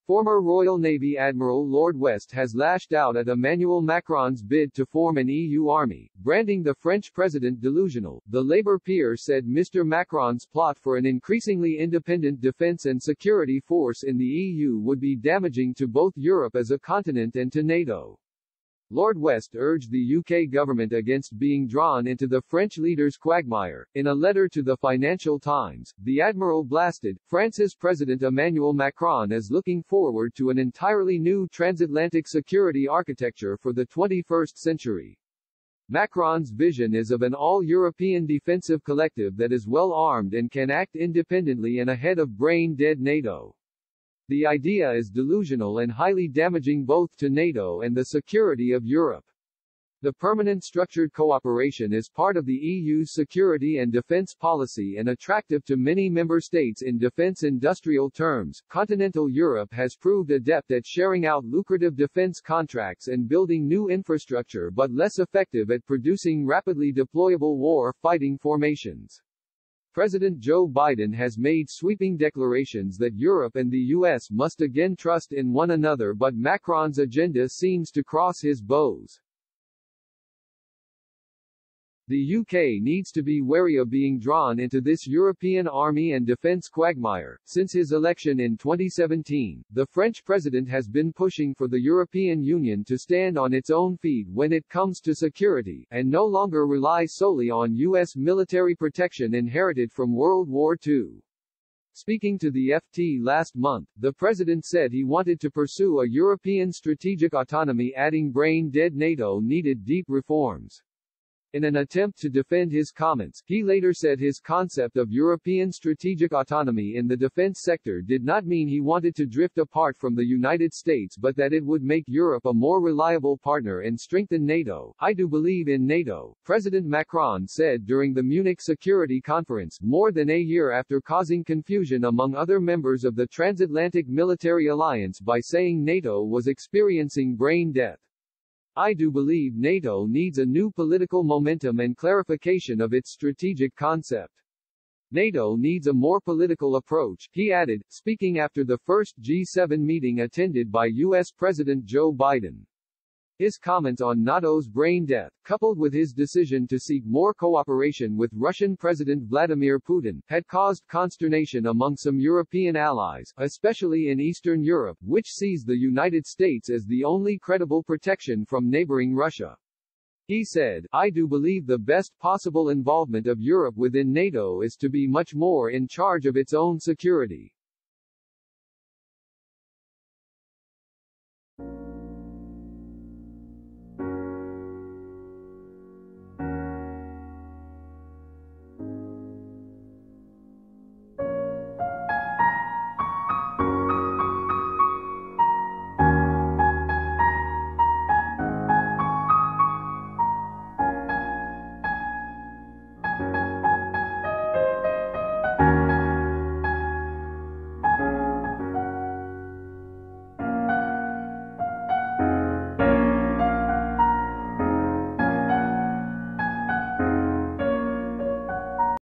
Former Royal Navy Admiral Lord West has lashed out at Emmanuel Macron's bid to form an EU army, branding the French president delusional. The Labour peer said Mr. Macron's plot for an increasingly independent defence and security force in the EU would be damaging to both Europe as a continent and to NATO. Lord West urged the UK government against being drawn into the French leader's quagmire. In a letter to the Financial Times, the Admiral blasted France's President Emmanuel Macron as looking forward to an entirely new transatlantic security architecture for the 21st century. Macron's vision is of an all-European defensive collective that is well-armed and can act independently and ahead of brain-dead NATO. The idea is delusional and highly damaging both to NATO and the security of Europe. The permanent structured cooperation is part of the EU's security and defense policy and attractive to many member states in defense industrial terms. Continental Europe has proved adept at sharing out lucrative defense contracts and building new infrastructure but less effective at producing rapidly deployable war-fighting formations. President Joe Biden has made sweeping declarations that Europe and the US must again trust in one another, but Macron's agenda seems to cross his bows. The UK needs to be wary of being drawn into this European army and defence quagmire. Since his election in 2017, the French president has been pushing for the European Union to stand on its own feet when it comes to security, and no longer rely solely on US military protection inherited from World War II. Speaking to the FT last month, the president said he wanted to pursue a European strategic autonomy, adding brain-dead NATO needed deep reforms. In an attempt to defend his comments, he later said his concept of European strategic autonomy in the defense sector did not mean he wanted to drift apart from the United States, but that it would make Europe a more reliable partner and strengthen NATO. I do believe in NATO, President Macron said during the Munich Security Conference, more than a year after causing confusion among other members of the transatlantic military alliance by saying NATO was experiencing brain death. I do believe NATO needs a new political momentum and clarification of its strategic concept. NATO needs a more political approach, he added, speaking after the first G7 meeting attended by U.S. President Joe Biden. His comments on NATO's brain death, coupled with his decision to seek more cooperation with Russian President Vladimir Putin, had caused consternation among some European allies, especially in Eastern Europe, which sees the United States as the only credible protection from neighboring Russia. He said, I do believe the best possible involvement of Europe within NATO is to be much more in charge of its own security.